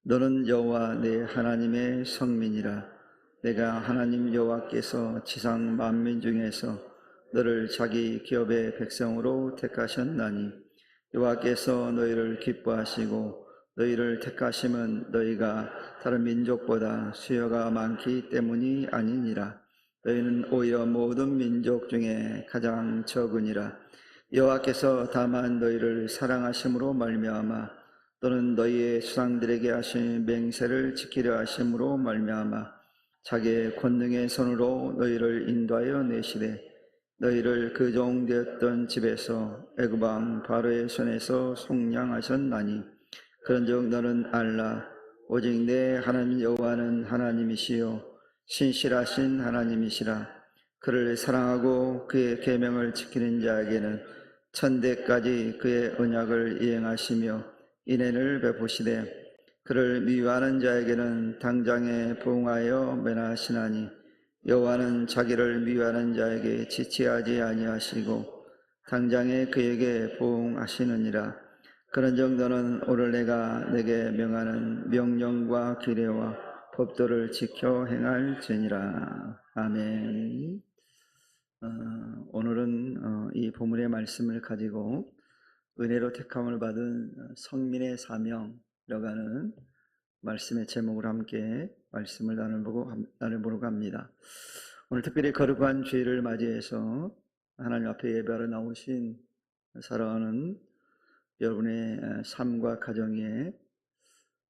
너는 여호와 내 하나님의 성민이라. 내가 하나님 여호와께서 지상 만민 중에서 너를 자기 기업의 백성으로 택하셨나니, 여호와께서 너희를 기뻐하시고 너희를 택하심은 너희가 다른 민족보다 수요가 많기 때문이 아니니라. 너희는 오히려 모든 민족 중에 가장 적으니라. 여호와께서 다만 너희를 사랑하심으로 말미암아 또는 너희의 수상들에게 하신 맹세를 지키려 하심으로 말미암아 자기의 권능의 손으로 너희를 인도하여 내시되, 너희를 그 종 되었던 집에서 애굽 왕 바로의 손에서 속량하셨나니, 그런즉 너는 알라. 오직 내 하나님 여호와는 하나님이시요 신실하신 하나님이시라. 그를 사랑하고 그의 계명을 지키는 자에게는 천대까지 그의 언약을 이행하시며 인애를 베푸시되, 그를 미워하는 자에게는 당장에 부응하여 멸하시나니, 여호와는 자기를 미워하는 자에게 지체하지 아니하시고 당장에 그에게 부응하시느니라. 그런즉 너는 오늘 내가 내게 명하는 명령과 규례와 법도를 지켜 행할지니라. 아멘. 오늘은 이 본문의 말씀을 가지고 은혜로 택함을 받은 성민의 사명이라고 하는 말씀의 제목으로 함께 말씀을 나눠보려고 합니다. 오늘 특별히 거룩한 주일을 맞이해서 하나님 앞에 예배하러 나오신 사랑하는 여러분의 삶과 가정에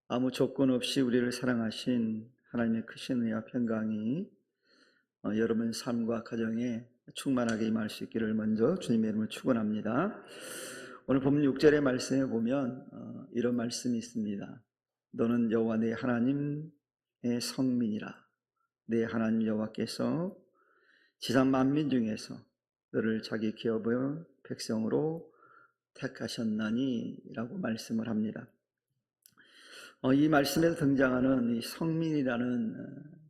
아무 조건 없이 우리를 사랑하신 하나님의 크신 은혜와 평강이 여러분 삶과 가정에 충만하게 임할 수 있기를 먼저 주님의 이름으로 축원합니다. 오늘 본문 6절의 말씀에 보면 이런 말씀이 있습니다. 너는 여호와 내 하나님의 성민이라. 내 하나님 여호와께서 지상 만민 중에서 너를 자기 기업의 백성으로 택하셨나니 라고 말씀을 합니다. 이 말씀에서 등장하는 이 성민이라는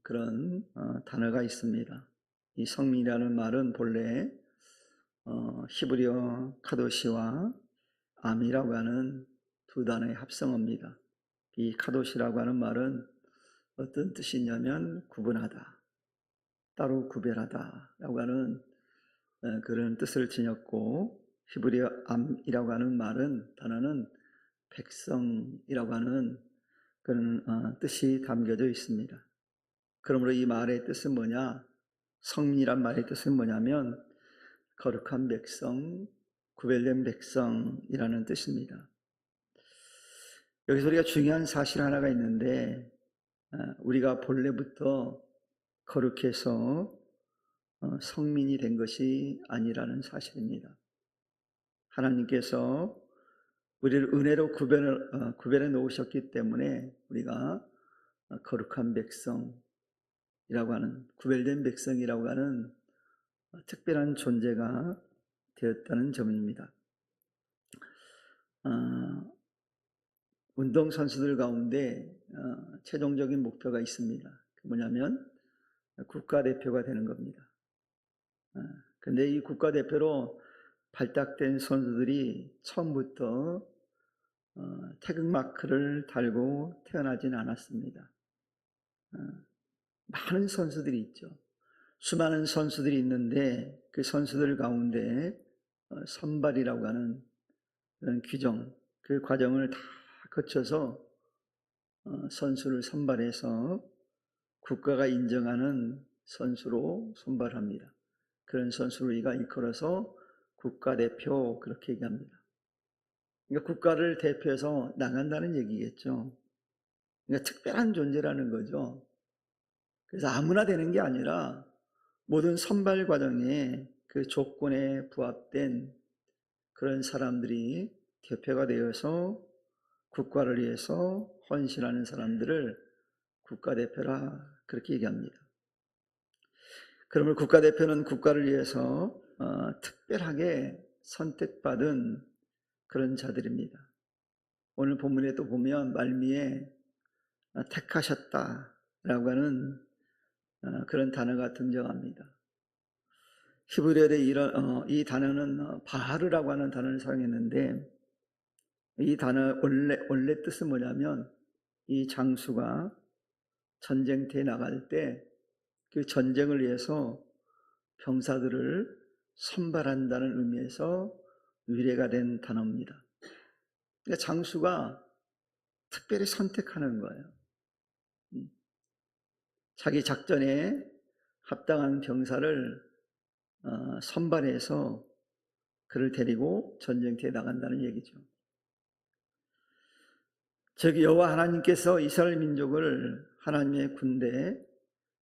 그런 단어가 있습니다. 이 성민이라는 말은 본래 히브리어 카도시와 암이라고 하는 두 단어의 합성어입니다. 이 카도시라고 하는 말은 어떤 뜻이냐면 구분하다, 따로 구별하다 라고 하는 그런 뜻을 지녔고, 히브리어 암이라고 하는 단어는 백성이라고 하는 그런 뜻이 담겨져 있습니다. 그러므로 이 말의 뜻은 뭐냐? 성민이란 말의 뜻은 뭐냐면 거룩한 백성, 구별된 백성이라는 뜻입니다. 여기서 우리가 중요한 사실 하나가 있는데, 우리가 본래부터 거룩해서 성민이 된 것이 아니라는 사실입니다. 하나님께서 우리를 은혜로 구별해 놓으셨기 때문에 우리가 거룩한 백성이라고 하는, 구별된 백성이라고 하는 특별한 존재가 되었다는 점입니다. 운동선수들 가운데 최종적인 목표가 있습니다. 뭐냐면 국가대표가 되는 겁니다. 근데 이 국가대표로 발탁된 선수들이 처음부터 태극마크를 달고 태어나진 않았습니다. 많은 선수들이 있죠. 수많은 선수들이 있는데 그 선수들 가운데 선발이라고 하는 그런 규정, 그 과정을 다 거쳐서 선수를 선발해서 국가가 인정하는 선수로 선발합니다. 그런 선수를 우리가 일컬어서 국가대표, 그렇게 얘기합니다. 그러니까 국가를 대표해서 나간다는 얘기겠죠. 그러니까 특별한 존재라는 거죠. 그래서 아무나 되는 게 아니라 모든 선발 과정에 그 조건에 부합된 그런 사람들이 대표가 되어서 국가를 위해서 헌신하는 사람들을 국가대표라, 그렇게 얘기합니다. 그러면 국가대표는 국가를 위해서 특별하게 선택받은 그런 자들입니다. 오늘 본문에 또 보면 말미에 택하셨다라고 하는 그런 단어가 등장합니다. 히브리어의 이 단어는 바하르라고 하는 단어를 사용했는데, 이 단어 원래 뜻은 뭐냐면 이 장수가 전쟁터에 나갈 때 그 전쟁을 위해서 병사들을 선발한다는 의미에서 유래가 된 단어입니다. 그러니까 장수가 특별히 선택하는 거예요. 자기 작전에 합당한 병사를 선발해서 그를 데리고 전쟁터에 나간다는 얘기죠. 즉 여호와 하나님께서 이스라엘 민족을 하나님의 군대,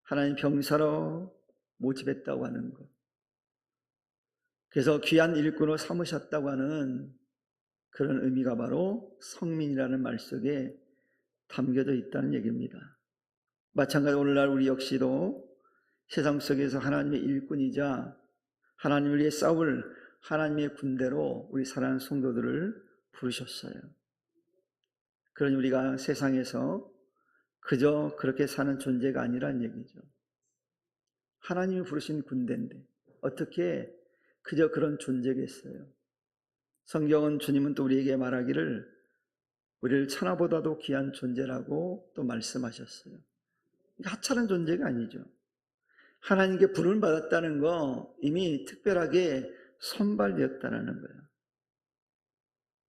하나님의 병사로 모집했다고 하는 것, 그래서 귀한 일꾼으로 삼으셨다고 하는 그런 의미가 바로 성민이라는 말 속에 담겨져 있다는 얘기입니다. 마찬가지로 오늘날 우리 역시도 세상 속에서 하나님의 일꾼이자 하나님을 위해 싸울 하나님의 군대로 우리 사랑하는 성도들을 부르셨어요. 그러니 우리가 세상에서 그저 그렇게 사는 존재가 아니란 얘기죠. 하나님이 부르신 군대인데 어떻게 그저 그런 존재겠어요. 성경은 주님은 또 우리에게 말하기를 우리를 천하보다도 귀한 존재라고 또 말씀하셨어요. 하찮은 존재가 아니죠. 하나님께 부름을 받았다는 거 이미 특별하게 선발되었다는 거예요.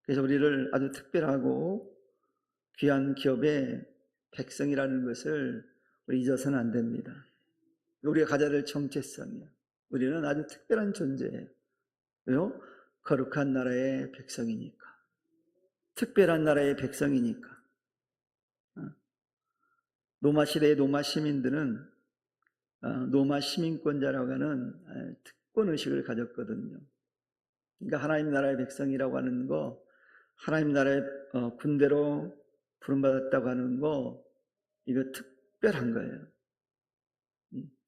그래서 우리를 아주 특별하고 귀한 기업의 백성이라는 것을 우리 잊어서는 안 됩니다. 우리가 가져야 될 정체성이에요. 우리는 아주 특별한 존재예요. 왜요? 거룩한 나라의 백성이니까. 특별한 나라의 백성이니까. 로마 시대의 로마 시민들은 로마 시민권자라고 하는 특권의식을 가졌거든요. 그러니까 하나님 나라의 백성이라고 하는 거, 하나님 나라의 군대로 부름받았다고 하는 거, 이거 특별한 거예요.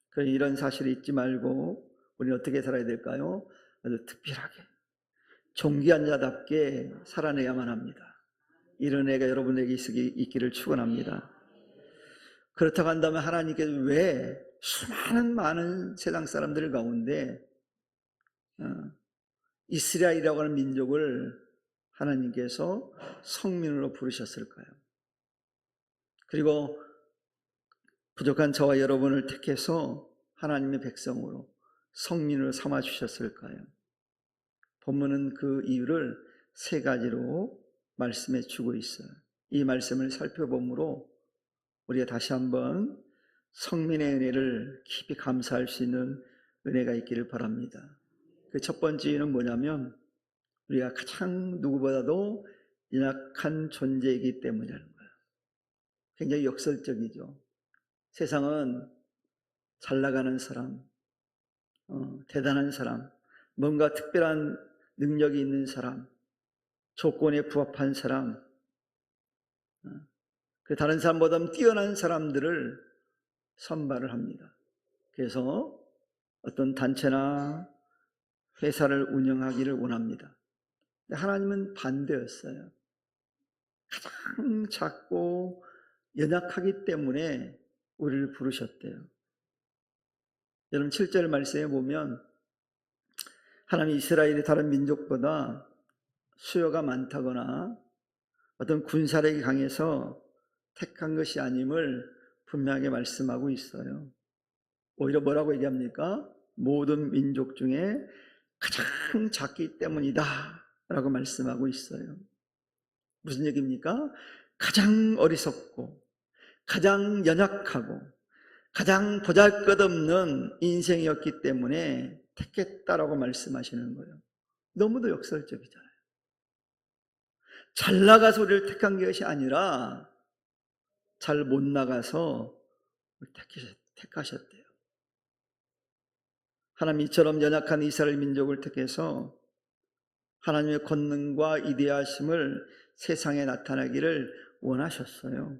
그러니 이런 사실을 잊지 말고 우리는 어떻게 살아야 될까요? 아주 특별하게, 존귀한 자답게 살아내야만 합니다. 이런 애가 여러분에게 있기를 축원합니다. 그렇다고 한다면 하나님께서 왜 수많은 많은 세상 사람들 가운데 이스라엘이라고 하는 민족을 하나님께서 성민으로 부르셨을까요? 그리고 부족한 저와 여러분을 택해서 하나님의 백성으로 성민으로 삼아 주셨을까요? 본문은 그 이유를 세 가지로 말씀해 주고 있어요. 이 말씀을 살펴보므로 우리가 다시 한번 성민의 은혜를 깊이 감사할 수 있는 은혜가 있기를 바랍니다. 그 첫 번째 이유는 뭐냐면 우리가 가장 누구보다도 연약한 존재이기 때문이라는 거예요. 굉장히 역설적이죠. 세상은 잘 나가는 사람, 대단한 사람, 뭔가 특별한 능력이 있는 사람, 조건에 부합한 사람, 그 다른 사람보다 뛰어난 사람들을 선발을 합니다. 그래서 어떤 단체나 회사를 운영하기를 원합니다. 하나님은 반대였어요. 가장 작고 연약하기 때문에 우리를 부르셨대요. 여러분 7절 말씀에 보면 하나님 이스라엘이 다른 민족보다 수요가 많다거나 어떤 군사력이 강해서 택한 것이 아님을 분명하게 말씀하고 있어요. 오히려 뭐라고 얘기합니까? 모든 민족 중에 가장 작기 때문이다 라고 말씀하고 있어요. 무슨 얘기입니까? 가장 어리석고 가장 연약하고 가장 보잘것없는 인생이었기 때문에 택했다라고 말씀하시는 거예요. 너무도 역설적이잖아요. 잘 나가서 우리를 택한 것이 아니라 잘 못 나가서 택하셨대요. 하나님 이처럼 연약한 이스라엘 민족을 택해서 하나님의 권능과 이대하심을 세상에 나타나기를 원하셨어요.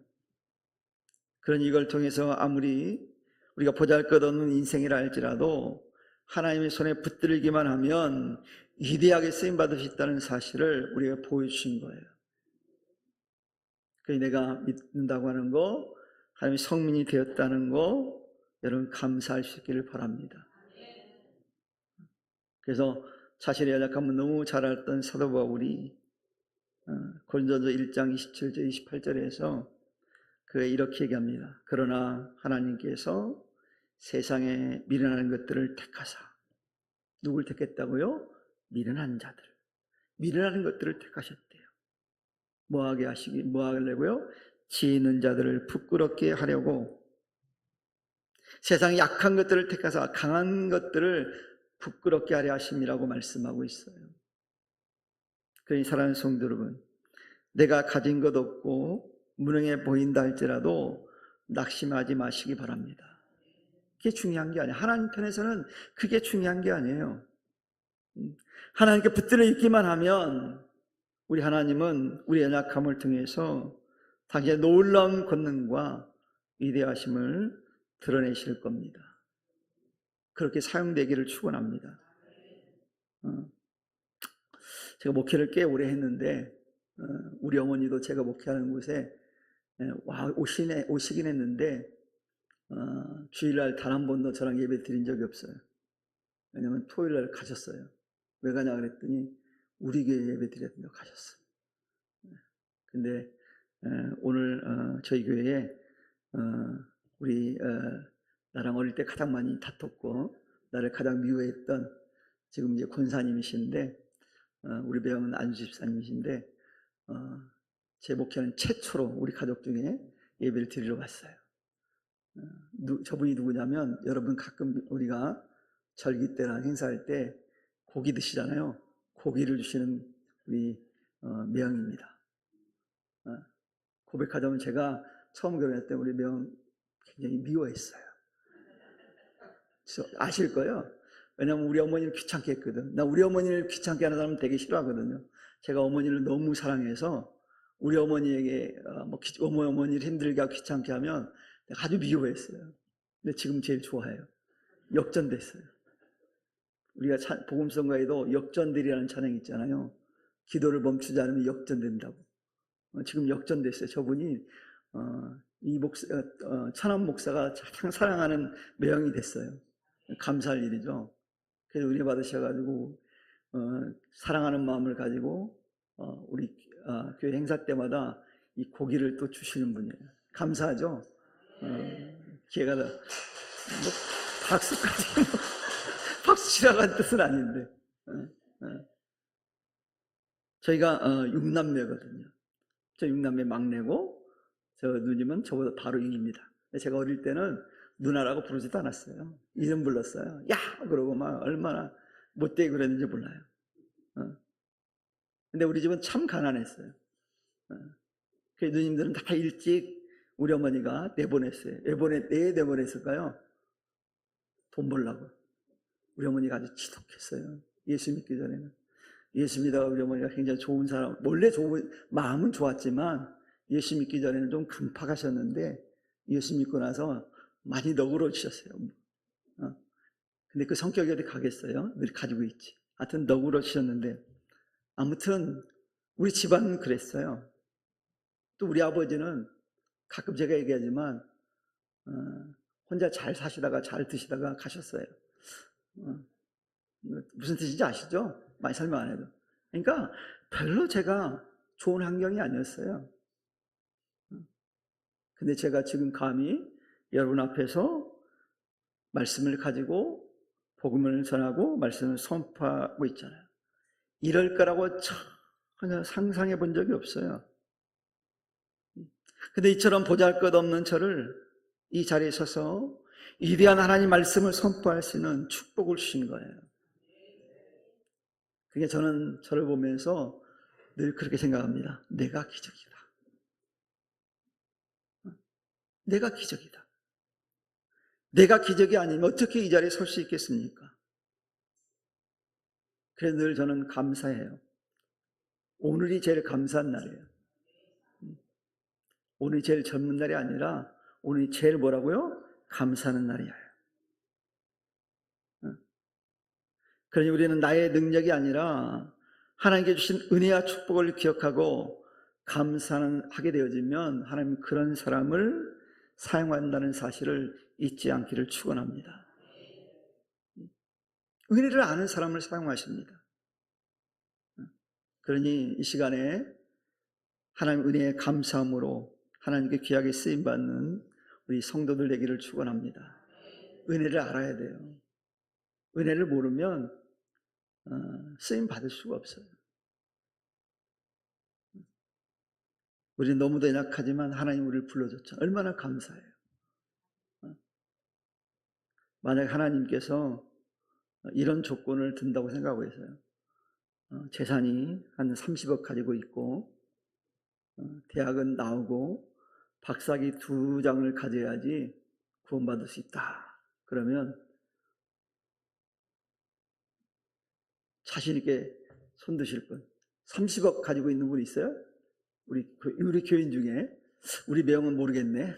그러니 이걸 통해서 아무리 우리가 보잘것없는 인생이라 할지라도 하나님의 손에 붙들기만 하면 위대하게 쓰임받을 수 있다는 사실을 우리가 보여주신 거예요. 그러니 내가 믿는다고 하는 거, 하나님의 성민이 되었다는 거 여러분 감사할 수 있기를 바랍니다. 그래서 자신의 연약함을 너무 잘 알았던 사도 바울이 고린도전서 1장 27절 28절에서 그가 이렇게 얘기합니다. 그러나 하나님께서 세상에 미련한 것들을 택하사, 누굴 택했다고요? 미련한 자들, 미련한 것들을 택하셨대요. 뭐 하려고요? 지혜 있는 자들을 부끄럽게 하려고, 세상의 약한 것들을 택하사 강한 것들을 부끄럽게 하려 하심이라고 말씀하고 있어요. 그러니 사랑하는 성도 여러분, 내가 가진 것 없고 무능해 보인다 할지라도 낙심하지 마시기 바랍니다. 그게 중요한 게 아니에요. 하나님 편에서는 그게 중요한 게 아니에요. 하나님께 붙들어 있기만 하면 우리 하나님은 우리 연약함을 통해서 당신의 놀라운 권능과 위대하심을 드러내실 겁니다. 그렇게 사용되기를 축원합니다. 제가 목회를 꽤 오래 했는데 우리 어머니도 제가 목회하는 곳에 오시긴 했는데 주일날 단 한 번도 저랑 예배 드린 적이 없어요. 왜냐하면 토요일날 가셨어요. 왜 가냐 그랬더니 우리 교회 예배 드렸는데 가셨어요. 근데 오늘 저희 교회에 우리 나랑 어릴 때 가장 많이 다퉜고 나를 가장 미워했던 지금 이제 권사님이신데 우리 배우는 안수 집사님이신데 제 목회는 최초로 우리 가족 중에 예배를 드리러 왔어요. 저분이 누구냐면 여러분 가끔 우리가 절기 때나 행사할 때 고기 드시잖아요. 고기를 주시는 우리 매형입니다. 고백하자면 제가 처음 결혼할 때 우리 매형 굉장히 미워했어요. 아실 거예요. 왜냐하면 우리 어머니를 귀찮게 했거든. 나 우리 어머니를 귀찮게 하는 사람 되게 싫어하거든요. 제가 어머니를 너무 사랑해서 우리 어머니에게 어머니를 힘들게 하고 귀찮게 하면 내가 아주 미워했어요. 근데 지금 제일 좋아해요. 역전됐어요. 우리가 복음성가에도 역전들이라는 찬양이 있잖아요. 기도를 멈추지 않으면 역전된다고. 지금 역전됐어요. 저분이 이 천안 목사가 가장 사랑하는 매형이 됐어요. 감사할 일이죠. 그래서 은혜 받으셔가지고 사랑하는 마음을 가지고 우리 교회 행사 때마다 이 고기를 또 주시는 분이에요. 감사하죠. 기회가 뭐 박수까지 박수 치라고 한 뜻은 아닌데 저희가 6남매거든요. 저 6남매 막내고 저 누님은 저보다 바로 2입니다. 제가 어릴 때는 누나라고 부르지도 않았어요. 이름 불렀어요. 야! 그러고 막 얼마나 못되게 그랬는지 몰라요. 근데 우리 집은 참 가난했어요. 그래서 누님들은 다 일찍 우리 어머니가 내보냈어요. 왜 내보냈을까요? 돈 벌라고. 우리 어머니가 아주 지독했어요. 예수 믿기 전에는. 예수 믿다가 우리 어머니가 굉장히 좋은 사람, 원래 마음은 좋았지만 예수 믿기 전에는 좀 강팍하셨는데 예수 믿고 나서 많이 너그러지셨어요. 근데 그 성격이 어디 가겠어요? 늘 가지고 있지. 하여튼 너그러지셨는데 아무튼 우리 집안은 그랬어요. 또 우리 아버지는 가끔 제가 얘기하지만 혼자 잘 사시다가 잘 드시다가 가셨어요. 무슨 뜻인지 아시죠? 많이 설명 안 해도. 그러니까 별로 제가 좋은 환경이 아니었어요. 근데 제가 지금 감히 여러분 앞에서 말씀을 가지고 복음을 전하고 말씀을 선포하고 있잖아요. 이럴 거라고 전혀 상상해 본 적이 없어요. 근데 이처럼 보잘것없는 저를 이 자리에 서서 위대한 하나님 말씀을 선포할 수 있는 축복을 주신 거예요. 그게 저는 저를 보면서 늘 그렇게 생각합니다. 내가 기적이다. 내가 기적이다. 내가 기적이 아니면 어떻게 이 자리에 설 수 있겠습니까? 그래서 늘 저는 감사해요. 오늘이 제일 감사한 날이에요. 오늘이 제일 젊은 날이 아니라 오늘이 제일 뭐라고요? 감사하는 날이에요. 그러니 우리는 나의 능력이 아니라 하나님께 주신 은혜와 축복을 기억하고 감사하게 되어지면 하나님 그런 사람을 사용한다는 사실을 잊지 않기를 축원합니다. 은혜를 아는 사람을 사용하십니다. 그러니 이 시간에 하나님 은혜에 감사함으로 하나님께 귀하게 쓰임받는 우리 성도들 되기를 축원합니다. 은혜를 알아야 돼요. 은혜를 모르면 쓰임 받을 수가 없어요. 우리는 너무도 연약하지만 하나님 우리를 불러줬죠. 얼마나 감사해요. 만약 하나님께서 이런 조건을 든다고 생각하고 있어요. 재산이 한 30억 가지고 있고 대학은 나오고 박사학위 2장을 가져야지 구원받을 수 있다. 그러면 자신 있게 손 드실 분. 30억 가지고 있는 분 있어요? 우리 교인 중에. 우리 명은 모르겠네.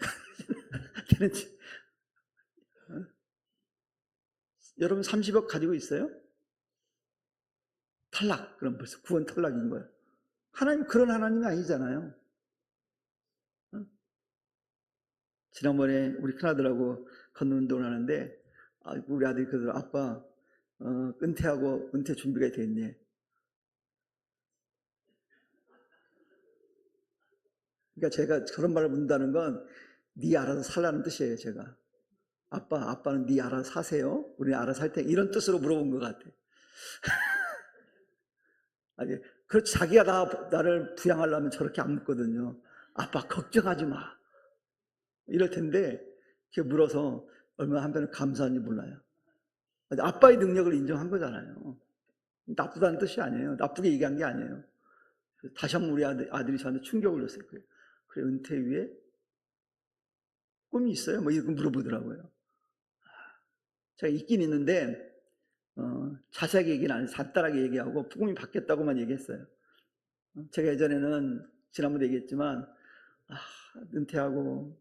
여러분 30억 가지고 있어요? 탈락. 그럼 벌써 구원 탈락인 거예요. 하나님 그런 하나님이 아니잖아요. 지난번에 우리 큰아들하고 걷는 운동을 하는데 우리 아들이 그러더라고. 아빠 은퇴하고 은퇴 준비가 됐네. 그러니까 제가 저런 말을 묻는다는 건 네 알아서 살라는 뜻이에요. 제가 아빠는 네 알아서 사세요. 우리 알아서 살 테 이런 뜻으로 물어본 것 같아. 아니 그렇지 자기가 나를 부양하려면 저렇게 안 묻거든요. 아빠 걱정하지 마. 이럴 텐데 이렇게 물어서 얼마나 한편은 감사한지 몰라요. 아빠의 능력을 인정한 거잖아요. 나쁘다는 뜻이 아니에요. 나쁘게 얘기한 게 아니에요. 다시 한번 우리 아들이 저한테 충격을 줬어요. 그래 은퇴 후에 꿈이 있어요? 뭐 이렇게 물어보더라고요. 제가 있긴 있는데 자세하게 얘기는 안 해요. 간단하게 얘기하고 꿈이 바뀌었다고만 얘기했어요. 제가 예전에는 지난번에 얘기했지만 은퇴하고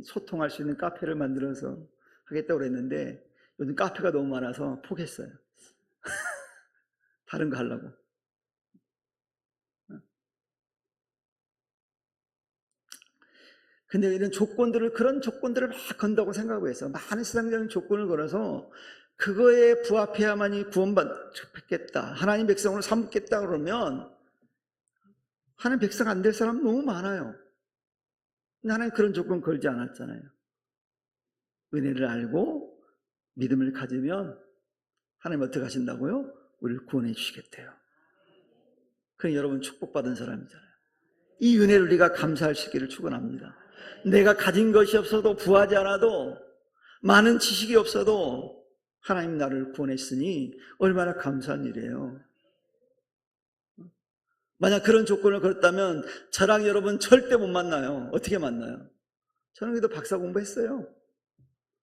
소통할 수 있는 카페를 만들어서 하겠다고 그랬는데 요즘 카페가 너무 많아서 포기했어요. 다른 거 하려고. 근데 이런 그런 조건들을 막 건다고 생각하고 있어요. 많은 세상적인 조건을 걸어서 그거에 부합해야만이 구원받겠다. 하나님 백성으로 삼겠다 그러면 하나님 백성 안 될 사람 너무 많아요. 근데 하나님 그런 조건 걸지 않았잖아요. 은혜를 알고 믿음을 가지면 하나님 어떻게 하신다고요? 우리를 구원해 주시겠대요. 그럼 여러분 축복받은 사람이잖아요. 이 은혜를 우리가 감사할 수 있기를 축원합니다. 내가 가진 것이 없어도 부하지 않아도 많은 지식이 없어도 하나님 나를 구원했으니 얼마나 감사한 일이에요. 만약 그런 조건을 걸었다면 저랑 여러분 절대 못 만나요. 어떻게 만나요? 저는 그래도 박사 공부했어요.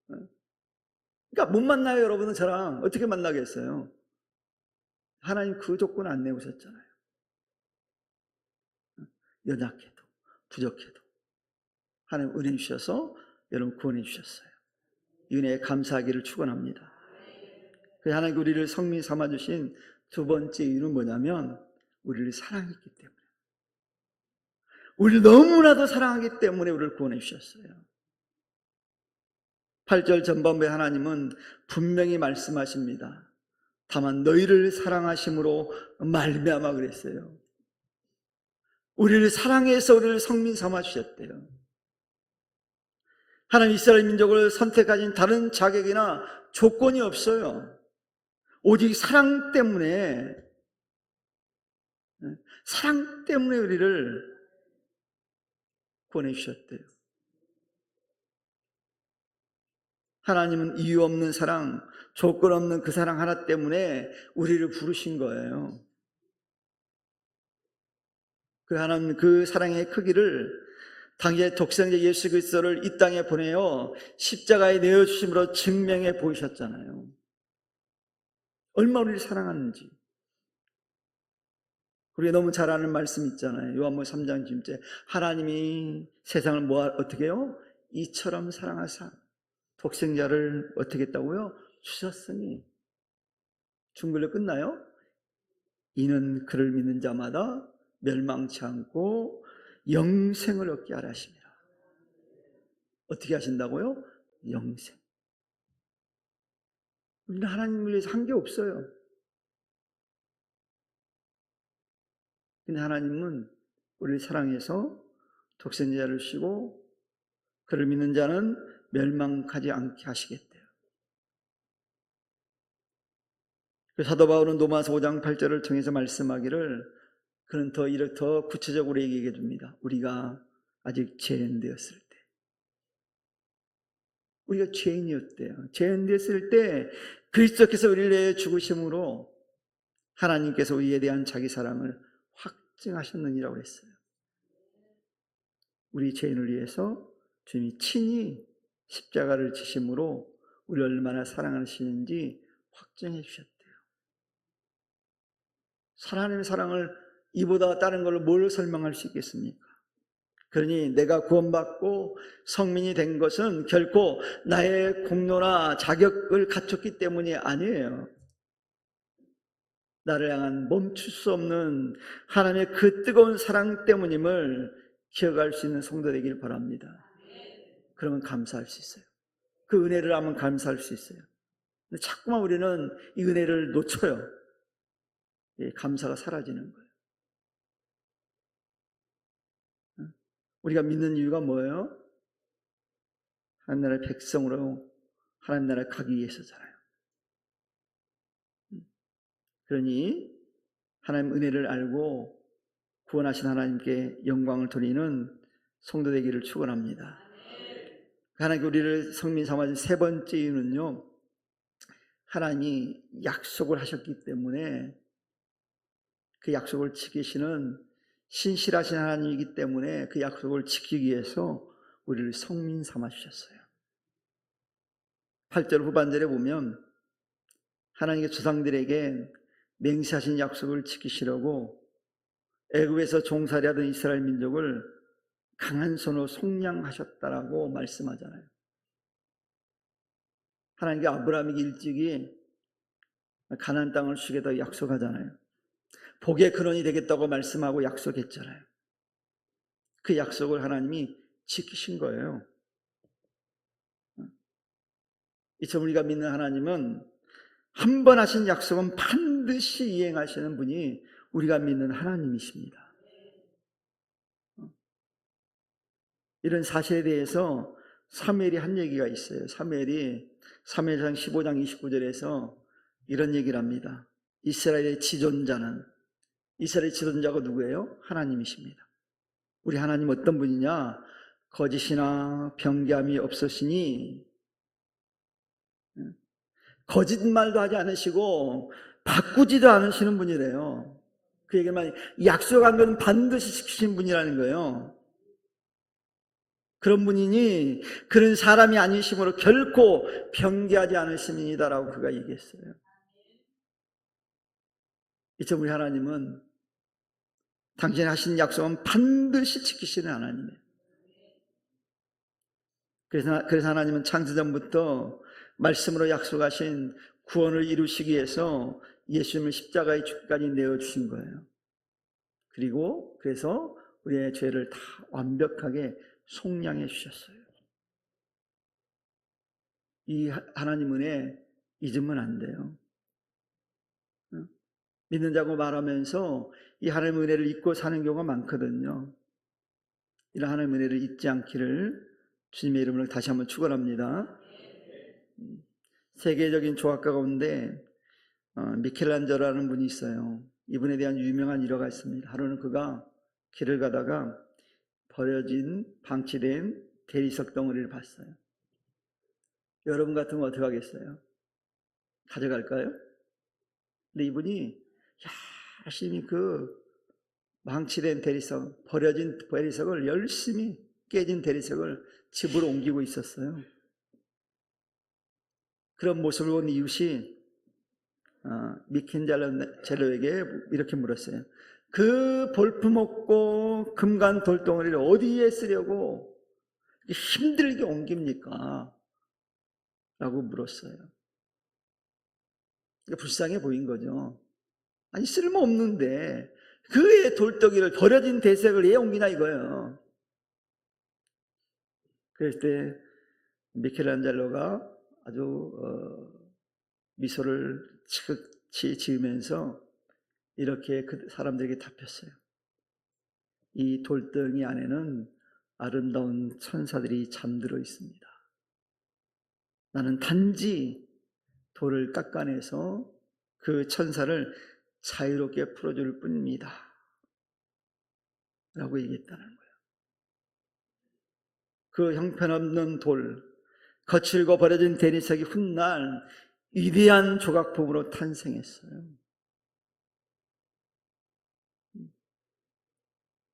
그러니까 못 만나요. 여러분은 저랑 어떻게 만나겠어요? 하나님 그 조건 안 내오셨잖아요. 연약해도 부족해도 하나님 은혜 주셔서 여러분 구원해 주셨어요. 이 은혜에 감사하기를 축원합니다. 하나님 우리를 성민 삼아주신 두 번째 이유는 뭐냐면 우리를 사랑했기 때문에, 우리를 너무나도 사랑하기 때문에 우리를 구원해 주셨어요. 8절 전반부에 하나님은 분명히 말씀하십니다. 다만 너희를 사랑하심으로 말미암아 그랬어요. 우리를 사랑해서 우리를 성민 삼아 주셨대요. 하나님 이스라엘 민족을 선택하신 다른 자격이나 조건이 없어요. 오직 사랑 때문에 우리를 구원해 주셨대요. 하나님은 이유 없는 사랑, 조건 없는 그 사랑 하나 때문에 우리를 부르신 거예요. 그 하나님 그 사랑의 크기를 당시에 독생자 예수 그리스도를 이 땅에 보내어 십자가에 내어주심으로 증명해 보이셨잖아요. 얼마나 우리를 사랑하는지. 우리가 너무 잘 아는 말씀 있잖아요. 요한복음 3장 10절 하나님이 세상을 어떻게 해요? 이처럼 사랑하사 독생자를 어떻게 했다고요? 주셨으니. 중글로 끝나요? 이는 그를 믿는 자마다 멸망치 않고 영생을 얻게 하려 하심이라. 어떻게 하신다고요? 영생. 우리는 하나님을 위해서 한 게 없어요. 근데 하나님은 우리를 사랑해서 독생자를 주시고 그를 믿는 자는 멸망하지 않게 하시겠대요. 사도 바울은 로마서 5장 8절을 통해서 말씀하기를 그는 더 구체적으로 얘기해 줍니다. 우리가 아직 죄인되었을 때, 우리가 죄인이었대요. 죄인되었을 때 그리스도께서 우리를 위해 죽으심으로 하나님께서 우리에 대한 자기 사랑을 확증하셨느니라고 했어요. 우리 죄인을 위해서 주님이 친히 십자가를 지심으로 우리를 얼마나 사랑하시는지 확증해 주셨대요. 하나님의 사랑을 이보다 다른 걸로 뭘 설명할 수 있겠습니까? 그러니 내가 구원받고 성민이 된 것은 결코 나의 공로나 자격을 갖췄기 때문이 아니에요. 나를 향한 멈출 수 없는 하나님의 그 뜨거운 사랑 때문임을 기억할 수 있는 성도 되기를 바랍니다. 그러면 감사할 수 있어요. 그 은혜를 하면 감사할 수 있어요. 근데 자꾸만 우리는 이 은혜를 놓쳐요. 감사가 사라지는 거예요. 우리가 믿는 이유가 뭐예요? 하나님 나라의 백성으로 하나님 나라에 가기 위해서잖아요. 그러니 하나님 은혜를 알고 구원하신 하나님께 영광을 돌리는 성도 되기를 축원합니다. 하나님께 우리를 성민 삼아준 세 번째 이유는요, 하나님이 약속을 하셨기 때문에 그 약속을 지키시는 신실하신 하나님이기 때문에 그 약속을 지키기 위해서 우리를 성민 삼아 주셨어요. 8절 후반절에 보면 하나님의 조상들에게 맹세하신 약속을 지키시려고 애굽에서 종살이하던 이스라엘 민족을 강한 손으로 속량하셨다라고 말씀하잖아요. 하나님께 아브라함에게 일찍이 가나안 땅을 주겠다고 약속하잖아요. 복의 근원이 되겠다고 말씀하고 약속했잖아요. 그 약속을 하나님이 지키신 거예요. 이처럼 우리가 믿는 하나님은 한 번 하신 약속은 반드시 이행하시는 분이 우리가 믿는 하나님이십니다. 이런 사실에 대해서 사무엘이 한 얘기가 있어요. 사무엘상 15장 29절에서 이런 얘기를 합니다. 이스라엘의 지존자가 누구예요? 하나님이십니다. 우리 하나님 어떤 분이냐? 거짓이나 변개함이 없으시니 거짓말도 하지 않으시고 바꾸지도 않으시는 분이래요. 그 얘기만 약속한 건 반드시 지키신 분이라는 거예요. 그런 분이니 그런 사람이 아니심으로 결코 변개하지 않으심이다라고 그가 얘기했어요. 이처럼 우리 하나님은 당신이 하신 약속은 반드시 지키시는 하나님이에요. 그래서 하나님은 창세전부터 말씀으로 약속하신 구원을 이루시기 위해서 예수님을 십자가에 죽기까지 내어주신 거예요. 그리고 그래서 우리의 죄를 다 완벽하게 속량해 주셨어요. 이 하나님 은혜 잊으면 안 돼요. 믿는 자고 말하면서 이 하나님 은혜를 잊고 사는 경우가 많거든요. 이런 하나님 은혜를 잊지 않기를 주님의 이름으로 다시 한번 축원합니다. 세계적인 조각가 가운데 미켈란젤로라는 분이 있어요. 이분에 대한 유명한 일화가 있습니다. 하루는 그가 길을 가다가 버려진 방치된 대리석 덩어리를 봤어요. 여러분 같으면 어떻게 하겠어요? 가져갈까요? 근데 이분이 열심히 그 방치된 대리석, 버려진 대리석을 열심히 깨진 대리석을 집으로 옮기고 있었어요. 그런 모습을 본 이웃이 미켈란젤로에게 이렇게 물었어요. 그 볼품없고 금간 돌덩어리를 어디에 쓰려고 힘들게 옮깁니까? 라고 물었어요. 불쌍해 보인 거죠. 아니 쓸모없는데 그의 돌덩이를 버려진 대색을 왜 옮기나 이거예요. 그럴 때 미켈란젤로가 아주 미소를 치긋이 지으면서 이렇게 그 사람들에게 답했어요. 이 돌덩이 안에는 아름다운 천사들이 잠들어 있습니다. 나는 단지 돌을 깎아내서 그 천사를 자유롭게 풀어줄 뿐입니다. 라고 얘기했다는 거예요. 그 형편없는 돌, 거칠고 버려진 대리석이 훗날 위대한 조각품으로 탄생했어요.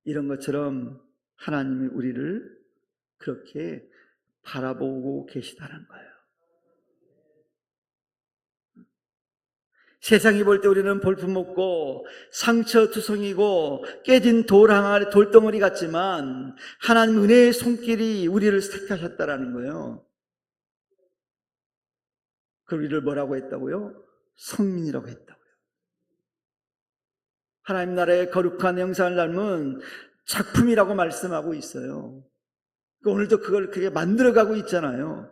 이런 것처럼 하나님이 우리를 그렇게 바라보고 계시다는 거예요. 세상이 볼 때 우리는 볼품없고 상처투성이고 깨진 돌 항아리, 돌덩어리 같지만 하나님 은혜의 손길이 우리를 택하셨다라는 거예요. 그 우리를 뭐라고 했다고요? 성민이라고 했다고요. 하나님 나라의 거룩한 형상을 닮은 작품이라고 말씀하고 있어요. 오늘도 그걸 그렇게 만들어가고 있잖아요.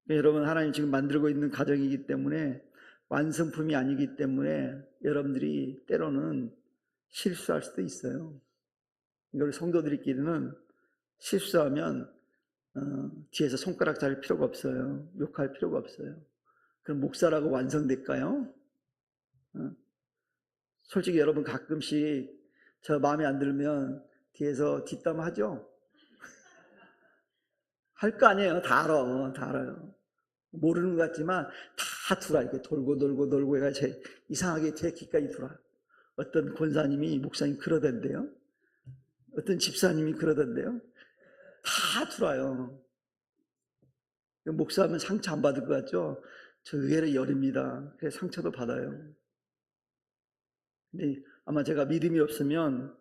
여러분, 하나님 지금 만들고 있는 가정이기 때문에, 완성품이 아니기 때문에 여러분들이 때로는 실수할 수도 있어요. 우리 성도들끼리는 실수하면 뒤에서 손가락 잘 필요가 없어요. 욕할 필요가 없어요. 그럼 목사라고 완성될까요? 솔직히 여러분 가끔씩 저 마음에 안 들면 뒤에서 뒷담화하죠? 할 거 아니에요. 다 알아. 다 알아요. 모르는 것 같지만 다 돌아. 이렇게 돌고 돌고 돌고 해가 이상하게 제 귀까지 돌아. 어떤 권사님이 목사님 그러던데요. 어떤 집사님이 그러던데요. 다 돌아요. 목사하면 상처 안 받을 것 같죠? 저 의외로 열입니다. 그래서 상처도 받아요. 근데 아마 제가 믿음이 없으면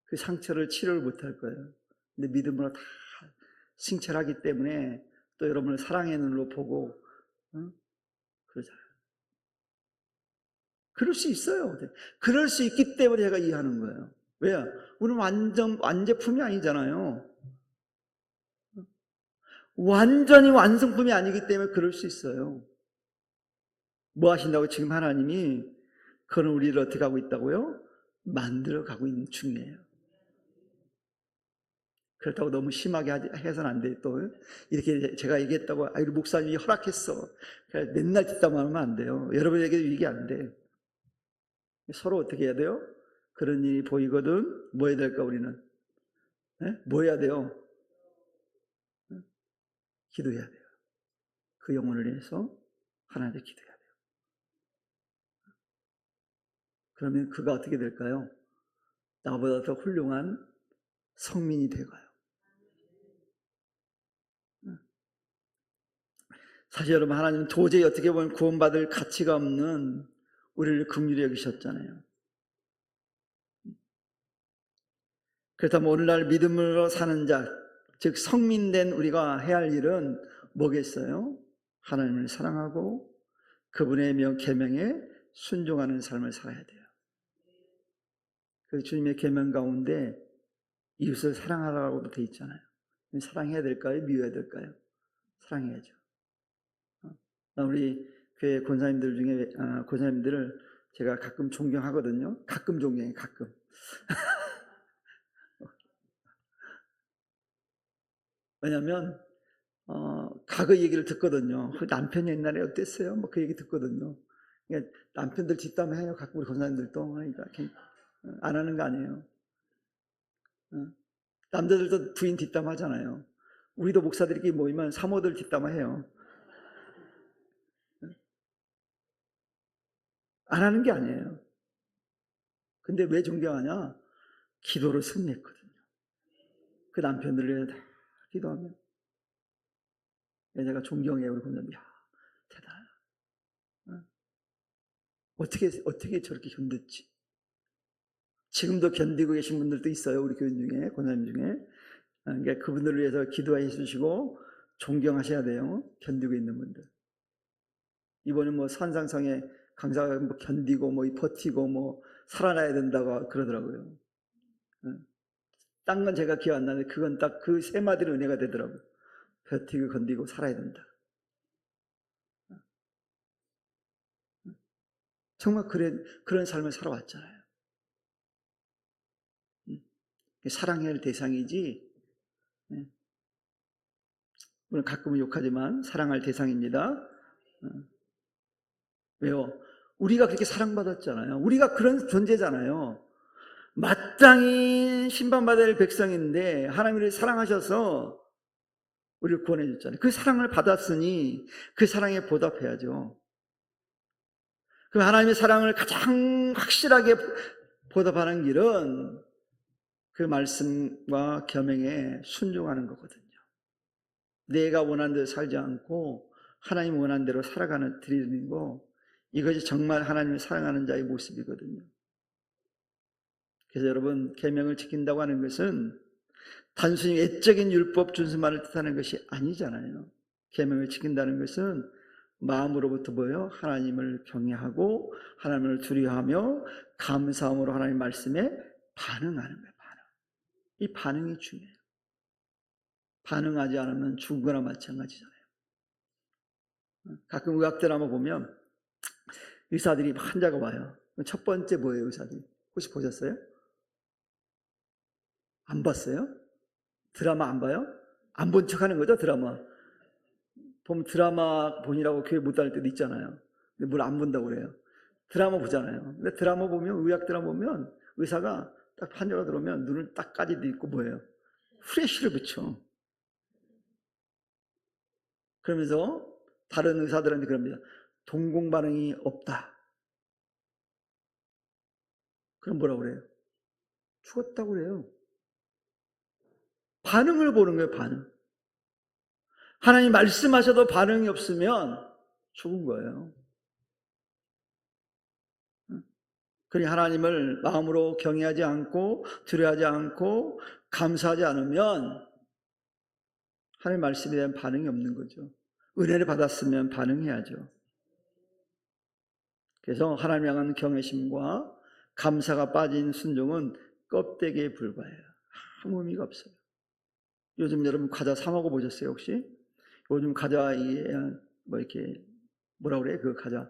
그 상처를 치료를 못할 거예요. 근데 믿음으로 다 승천하기 때문에 또 여러분을 사랑의 눈으로 보고 그러잖아요. 그럴 수 있어요. 그럴 수 있기 때문에 제가 이해하는 거예요. 왜요? 우리는 완제품이 아니잖아요. 완전히 완성품이 아니기 때문에 그럴 수 있어요. 뭐 하신다고 지금 하나님이 그런 우리를 어떻게 하고 있다고요? 만들어 가고 있는 중이에요. 그렇다고 너무 심하게 해서는 안 돼. 또 이렇게 제가 얘기했다고 우리 목사님이 허락했어. 맨날 뒷담화하면 안 돼요. 여러분에게도 이게 안 돼. 서로 어떻게 해야 돼요? 그런 일이 보이거든 뭐 해야 될까 우리는? 네? 뭐 해야 돼요? 기도해야 돼요. 그 영혼을 위해서 하나님께 기도해야 돼요. 그러면 그가 어떻게 될까요? 나보다 더 훌륭한 성민이 돼가요. 사실 여러분, 하나님은 도저히 어떻게 보면 구원받을 가치가 없는 우리를 긍휼히 여기셨잖아요. 그렇다면 오늘날 믿음으로 사는 자, 즉 성민된 우리가 해야 할 일은 뭐겠어요? 하나님을 사랑하고 그분의 계명에 순종하는 삶을 살아야 돼요. 그 주님의 계명 가운데 이웃을 사랑하라고도 돼 있잖아요. 사랑해야 될까요? 미워야 될까요? 사랑해야죠. 우리 교회 권사님들 중에 권사님들을 제가 가끔 존경하거든요. 가끔 존경해, 가끔. 왜냐하면 과거 얘기를 듣거든요. 남편이 옛날에 어땠어요? 뭐 그 얘기 듣거든요. 그러니까 남편들 뒷담화해요. 가끔 우리 권사님들도. 그러니까 안 하는 거 아니에요. 남자들도 부인 뒷담화하잖아요. 우리도 목사들끼리 모이면 사모들 뒷담화해요. 안 하는 게 아니에요. 근데 왜 존경하냐? 기도를 승리했거든요. 그 남편들을 위해 다 기도하면 내가 존경해요. 우리 권사님. 야, 대단하다. 어떻게 저렇게 견뎠지? 지금도 견디고 계신 분들도 있어요. 우리 교인 중에, 권사님 중에. 그러니까 그분들을 위해서 기도해 주시고 존경하셔야 돼요. 견디고 있는 분들. 이번에 뭐 산상상에 강사가 뭐 견디고 뭐 버티고 뭐 살아나야 된다고 그러더라고요. 딴 건 제가 기억 안 나는데 그건 딱 그 세 마디로 은혜가 되더라고요. 버티고 견디고 살아야 된다. 정말 그런 삶을 살아왔잖아요. 사랑해야 할 대상이지, 예. 물론 가끔은 욕하지만 사랑할 대상입니다. 왜요? 우리가 그렇게 사랑받았잖아요. 우리가 그런 존재잖아요. 마땅히 심판받을 백성인데 하나님을 사랑하셔서 우리를 구원해 줬잖아요. 그 사랑을 받았으니 그 사랑에 보답해야죠. 그 하나님의 사랑을 가장 확실하게 보답하는 길은 그 말씀과 계명에 순종하는 거거든요. 내가 원하는 대로 살지 않고 하나님 원하는 대로 살아가는 드리는 거, 이것이 정말 하나님을 사랑하는 자의 모습이거든요. 그래서 여러분, 계명을 지킨다고 하는 것은 단순히 외적인 율법 준수만을 뜻하는 것이 아니잖아요. 계명을 지킨다는 것은 마음으로부터 뭐예요? 하나님을 경외하고 하나님을 두려워하며 감사함으로 하나님 말씀에 반응하는 거예요. 이 반응이 중요해요. 반응하지 않으면 죽은 거나 마찬가지잖아요. 가끔 의학 드라마 보면 의사들이 환자가 와요. 첫 번째 뭐예요, 의사들이? 혹시 보셨어요? 안 봤어요? 드라마 안 봐요? 안 본 척 하는 거죠, 드라마. 보면 드라마 보니라고 교회 못 다닐 때도 있잖아요. 근데 뭘 안 본다고 그래요. 드라마 보잖아요. 근데 드라마 보면, 의학 드라마 보면 의사가 딱 환자가 들어오면 눈을 딱 까지도 있고 뭐예요? 후레쉬를 붙여. 그러면서 다른 의사들한테 그럽니다. 동공 반응이 없다. 그럼 뭐라고 그래요? 죽었다고 그래요. 반응을 보는 거예요, 반응. 하나님 말씀하셔도 반응이 없으면 죽은 거예요. 그러니 하나님을 마음으로 경외하지 않고 두려워하지 않고 감사하지 않으면 하나님 말씀에 대한 반응이 없는 거죠. 은혜를 받았으면 반응해야죠. 그래서 하나님 향한 경외심과 감사가 빠진 순종은 껍데기에 불과해요. 아무 의미가 없어요. 요즘 여러분 과자 사 먹어 보셨어요, 혹시? 요즘 과자 뭐 이렇게 뭐라 그래요? 그 과자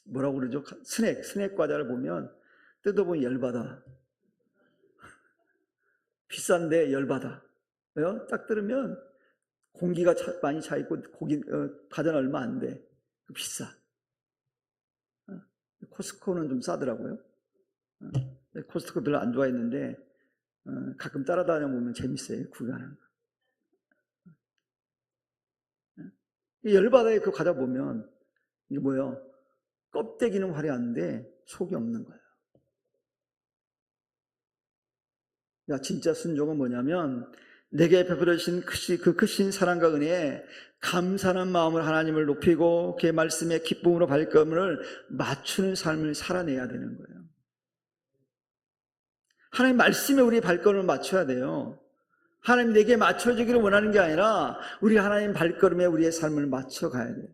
뭐라고 그러죠? 스낵 과자를 보면 뜯어보면 열받아. 비싼데 열받아. 왜요? 딱 들으면 공기가 많이 차 있고 과자는 얼마 안 돼. 비싸. 코스트코는 좀 싸더라고요. 코스트코 별로 안 좋아했는데 가끔 따라다녀 보면 재밌어요. 구경하는 거. 열받아요. 그 과자 보면. 이게 뭐예요? 껍데기는 화려한데 속이 없는 거예요. 진짜 순종은 뭐냐면 내게 베풀어주신 그 크신 사랑과 은혜에 감사하는 마음으로 하나님을 높이고 그의 말씀에 기쁨으로 발걸음을 맞추는 삶을 살아내야 되는 거예요. 하나님 말씀에 우리 발걸음을 맞춰야 돼요. 하나님 내게 맞춰주기를 원하는 게 아니라 우리 하나님 발걸음에 우리의 삶을 맞춰가야 돼요.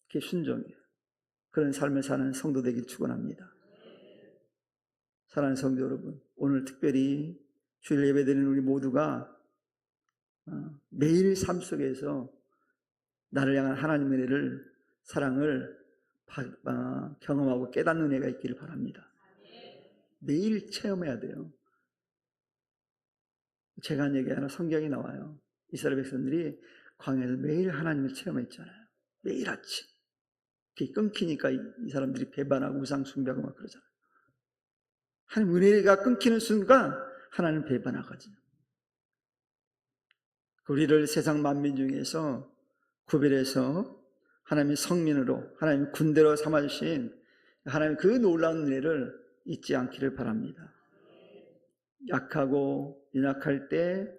그게 순종이에요. 그런 삶을 사는 성도 되길 축원합니다. 사랑하는 성도 여러분, 오늘 특별히 주일 예배드리는 우리 모두가 매일 삶 속에서 나를 향한 하나님의 은혜를, 사랑을 경험하고 깨닫는 은혜가 있기를 바랍니다. 매일 체험해야 돼요. 제가 한 얘기 하나 성경에 나와요. 이스라엘 백성들이 광야에서 매일 하나님을 체험했잖아요. 매일 아침. 그게 끊기니까 이 사람들이 배반하고 우상 숭배하고 막 그러잖아요. 하나님 은혜가 끊기는 순간 하나님 배반하거든요. 우리를 세상 만민 중에서 구별해서 하나님의 성민으로, 하나님의 군대로 삼아주신 하나님 그 놀라운 은혜를 잊지 않기를 바랍니다. 약하고 연약할 때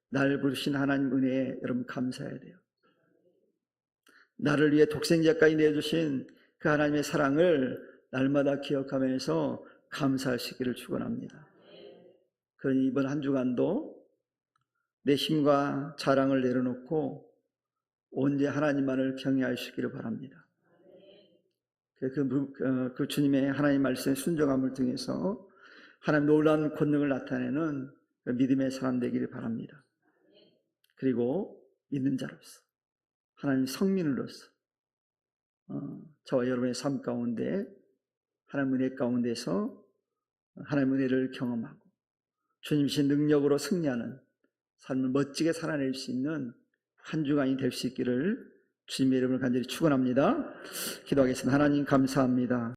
나를 부르신 하나님 은혜에 여러분 감사해야 돼요. 나를 위해 독생자까지 내주신 그 하나님의 사랑을 날마다 기억하면서 감사하시기를 축원합니다. 그러니 이번 한 주간도 내 힘과 자랑을 내려놓고 온전히 하나님만을 경외하시기를 바랍니다. 그 주님의 하나님 말씀의 순종함을 통해서 하나님 놀라운 권능을 나타내는 믿음의 사람 되기를 바랍니다. 그리고 믿는 자로서 하나님 성민으로서 저와 여러분의 삶 가운데 하나님 은혜 가운데서 하나님의 은혜를 경험하고 주님이신 능력으로 승리하는 삶을 멋지게 살아낼 수 있는 한 주간이 될 수 있기를 주님의 이름을 간절히 축원합니다. 기도하겠습니다. 하나님 감사합니다.